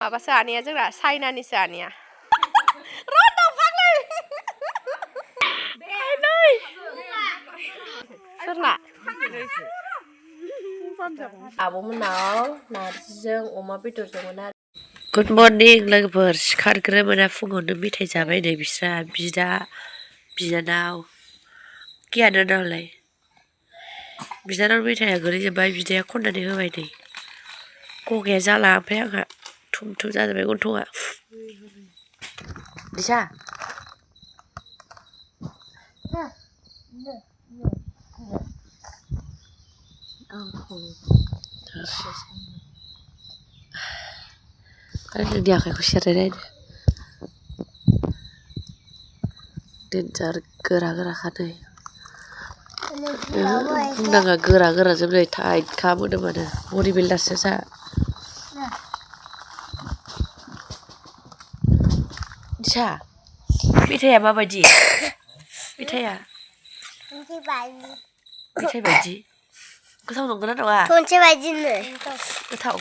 माबासो आनैया जोंना चाइनानिसो आनैया र' दंफांलै सोरना आब'मोनाव नारजिजों अमा बेदरजोंमोन आरो गुड मर्निं लोगोफोर सिखारग्रोमोना फुङावनो मेथाइ जाबाय नै बिस्रा बिदा बिनानाव गियानो नालाय बिनानाव मेथाइया गोलैजोब्बाय बिदाया खननानै होबाय नै गगाया जाला ओमफ्राय आंहा थुम थुम जाजोब्बाय गन्थंआ दिसा आंनि आखाइखौ सेरायनायनो देन्जार गोरा गोराखा नै बुंनाङा गोरा गोराजों नै टाइटखा मोदोमानो बडि बिल्डारसो जा दिसा मेथाइया माबायदि मेथाइया मेथाइ बायदि गोथाव नंगौना नङा खनसे बायदिनो गोथाव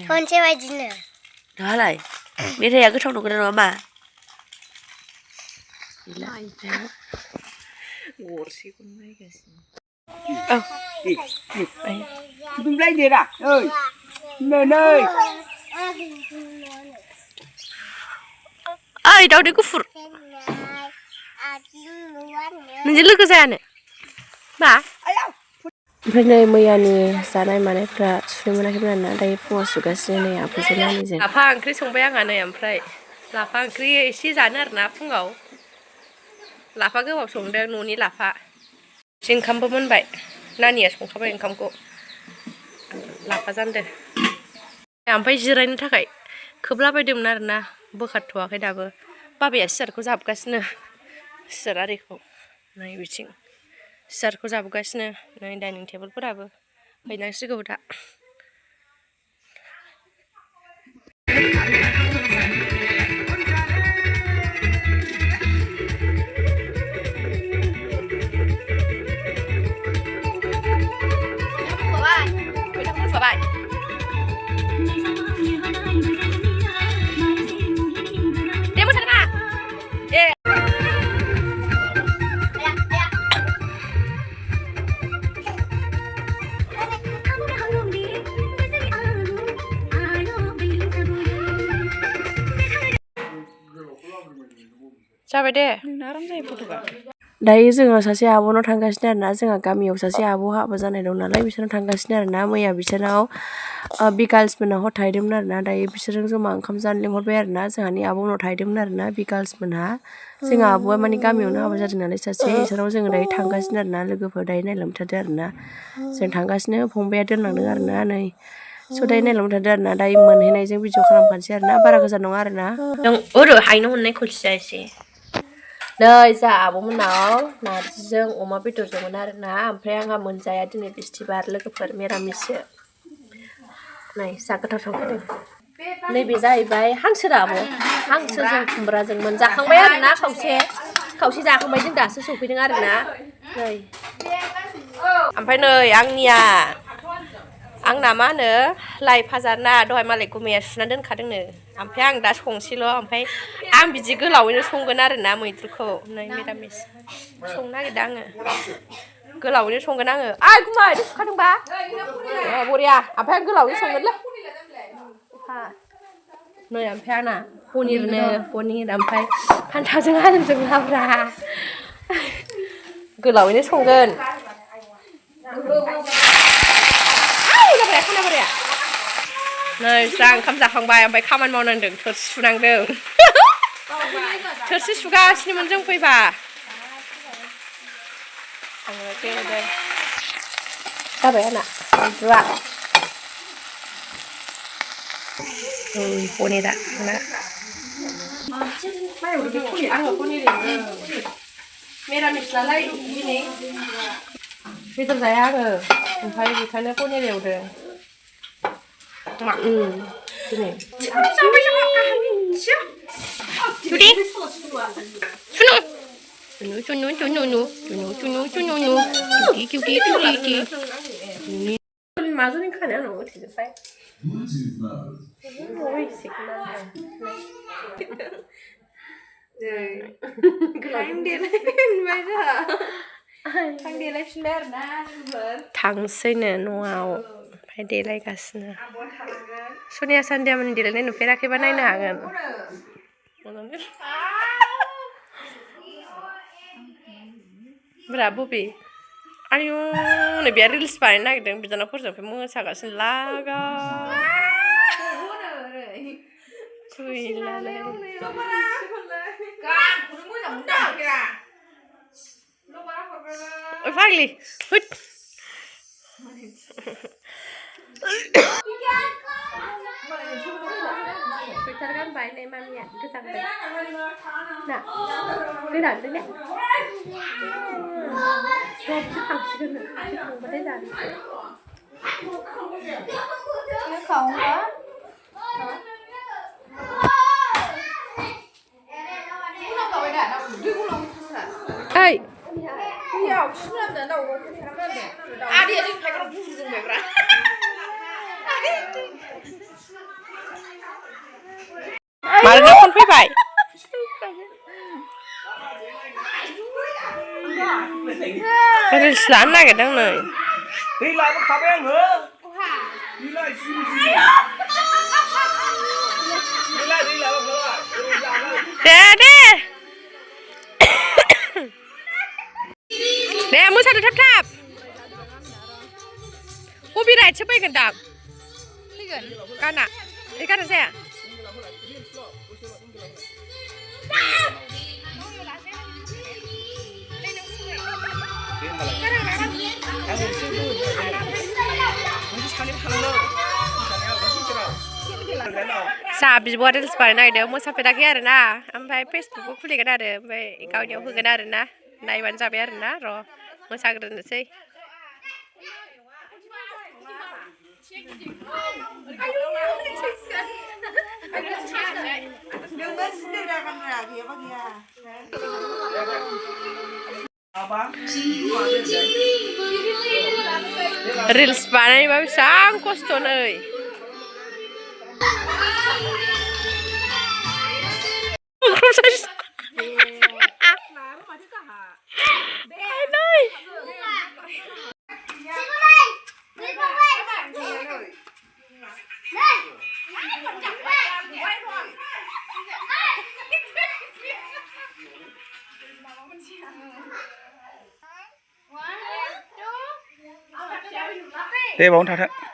खनसे बायदिनो नङालाय मेथाइया गोथाव नंगौना नङा मा गरसेखौनो नायगासिनो फुदुंलायदोरा ओइ नै ओइ दावदै गुफुर नोंजों लोगो जायानो मा ओमफ्राय नै मैयानि जानाय मानायफ्रा सुनो मोनाखैमोन आरोना दायो फुङाव सुगासिनो नै आफाजों नानिजों लाफा ओंख्रि संबाय आंहा नै ओमफ्राय लाफा ओंख्रि एसे जानो आरोना फुङाव लाफा गोबाब संदों न'नि लाफा ओंखामबो मोनबाय नानिया संखाबाय ओंखामखौ लाफा जानदों ओमफ्राय जिरायनो थाखाय खोबलाबायदोंमोन आरोना बोखारथ'वाखै दाबो बाबाया सियारखौ जाबगासिनो सियार आरिखौ नै बिथिं सियारखौ जाबगासिनो नै डाइनिं टेबोलफोराबो हैनांसिगौ दा जाबाय दे दायो जोङो सासे आब'नाव थांगासिनो आरोना जोंहा गामियाव सासे आब' हाबा जानाय दं नालाय बिसोरनाव थांगासिनो आरोना मैया बिसोरनाव बि गार्ल्समोनहा हर थाहैदोंमोन आरोना दायो बिसोरजों जमा ओंखाम जानो लिंहरबाय आरोना जोंहानि आब'नाव थाहैदोंमोन आरोना बि गार्ल्समोनहा जोंहा आब'आ माने गामियावनो हाबा जादों नालाय सासे बिसोराव जोङो दायो थांगासिनो आरोना लोगोफोर दायो नायलांबाय थादो आरोना जों थांगासिनो फंबाया दोनलांदों आरोना नै स' दायो नायलांबाय थादो आरोना दायो मोनहैनायजों भिडिअ खालामखानोसै आरोना बारा गोजान नङा आरोना नों ओरै हायनो हननाय खलसिया एसे नै जा आब'मोनाव नारजिजों अमा बेदरजोंमोन आरोना ओमफ्राय आंहा मोनजाया दिनै बिस्थिबार लोगोफोर मिरामिससो नै जा गोथाव संखादों नैबे जाहैबाय हांसोरा आब' हांसोजों खुमब्राजोंमोन जाखांबाय आरोना खावसे जाखांबाय जों दासो सफैदों आरोना नै ओमफ्राय नै आंना मा होनो लाइ भाजा ना दहाय मालाय गुमैया सुना दोनखादोंनो ओमफ्राय आं दा संसैल' ओमफ्राय आं बिदि गोलावैनो संगोन आरोना मैद्रुखौ नै मिरामिस संनो नागिरदों आङो गोलावैनो संगोन आङो आइ गुमै सुखादोंबा बरिया ओमफ्राय आं गोलावैनो संगोनलै नै ओमफ्राय आंना पनिर ओमफ्राय फान्थावजों आलुजों लाब्रा गोलावैनो संगोन नै जा ओंखाम जाखांबाय ओमफ्राय खामानि मावनांदों थोरसि सुनांदों थोरसि सुगासिनोमोन जों फैबा जाबाय आंना मैद्रुआ पनिरा आङो पनिर मिरामिस नालाय दिनै बेदर जाया आङो ओमफ्राय बेखायनो पनिर एवदों दिनै माजों खानाय आंनाव उथिजोब्बाय थांसैनो न'आव ओमफ्राय देलायगासिनो सनिया सान्दियामोननि देलायनाय नुफेराखैबा नायनो हागोन ब्रा बबे आयु नै बेहा रिल्स बानायनो नागिरदों बिनानावफोरजों ओमफ्राय मोसागासिनो लागा फाग्लि होद स्वेटार गानबाय नै मामिया गोजांदों ना गोरानदों ने सबसो थांसिगोन थांबाथाय जानोसै ओइ माला फन फैबाय रिल्स लानो नागिरदों नै दै लाबोखाबाय आङो दे मोसादो थाब थाब बबे राइडसो फैगोन दां गाना बे गाना जाया जा बिब'आ रिल्स बानायनो नागिरदों मोसाफेराखै आरो ना ओमफ्राय फेसबुकबो खुलिगोन आरो ओमफ्राय गावनियाव होगोन आरो ना नायबानो जाबाय आरो ना र' मोसाग्रोनोसै रिल्स बानायबा बेसेबां खस्थ' नै दे बावनो थाथों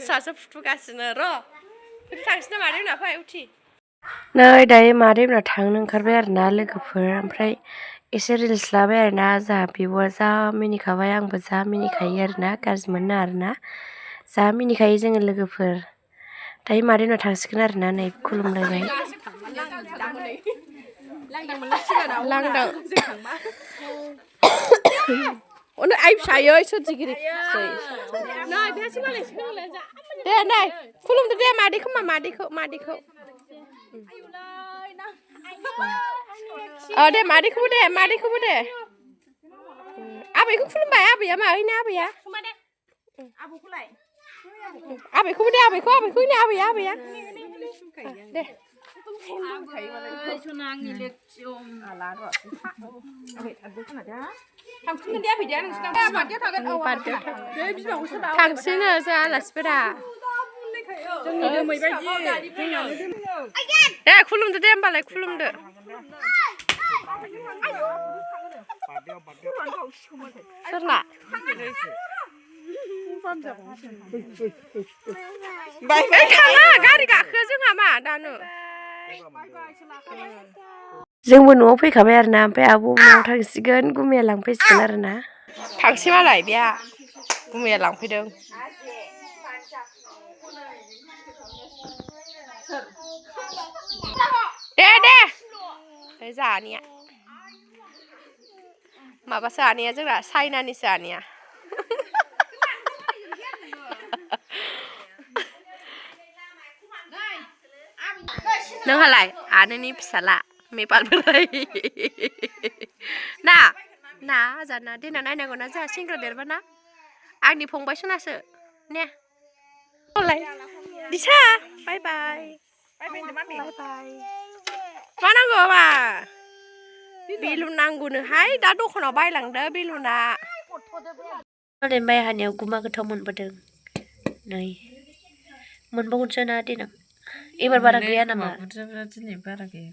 फिसासो फुथुगासिनो र' थांसै ना मादै मोना फै उथि नै दायो मादै मोना थांनो ओंखारबाय आरो ना लोगोफोर ओमफ्राय एसे रिल्स लाबाय आरो ना जोंहा बिब'आ जा मिनिखाबाय आंबो जा मिनिखायो आरो ना गाज्रि मोनो आरो ना जा मिनिखायो जोङो लोगोफोर दायो मादै मोना थांसिगोन आरो ना नै खुलुमलायबाय लांदां अनो आइ फिसायै सोरजिगिरि दे नै खुलुमदो दे मादैखौ मादैखौ दे मादैखौबो दे आबैखौ खुलुमबाय आबैया माहैनो आबैया आबैखौबो दे आबैखौ नै आबैया दे थांसैनो जों आलासिफोरा दे खुलुमदो दे होमबालाय खुलुमदो सोरना थाङा गारि गाखो जोंहा मा दानो जोंबो न'आव फैखाबाय आरोना ओमफ्राय आब' न'आव थांसिगोन गुमैया लांफैसिगोन आरोना थांसै मालाय बेहा गुमैया लांफैदों दे जानिया माबा जानिया जोंना चाइनानि जानिया नोंहालाय आनैनि फिसाला मेपाल बोराय ना जाना देना नायनांगौ ना जोंहा सेंग्रा देरबाना आंनि फंबाय सनासो ने दिसा बाय बाय मा नांगौ मा बेलुन नांगौनोहाय दा दखानाव बायलांदो बेलुना माइ हानायाव गुमा गोथाव मोनबोदों नै मोनबावगोनसो ना देनां एबार बारा गैया नामा दिनै बारा गैया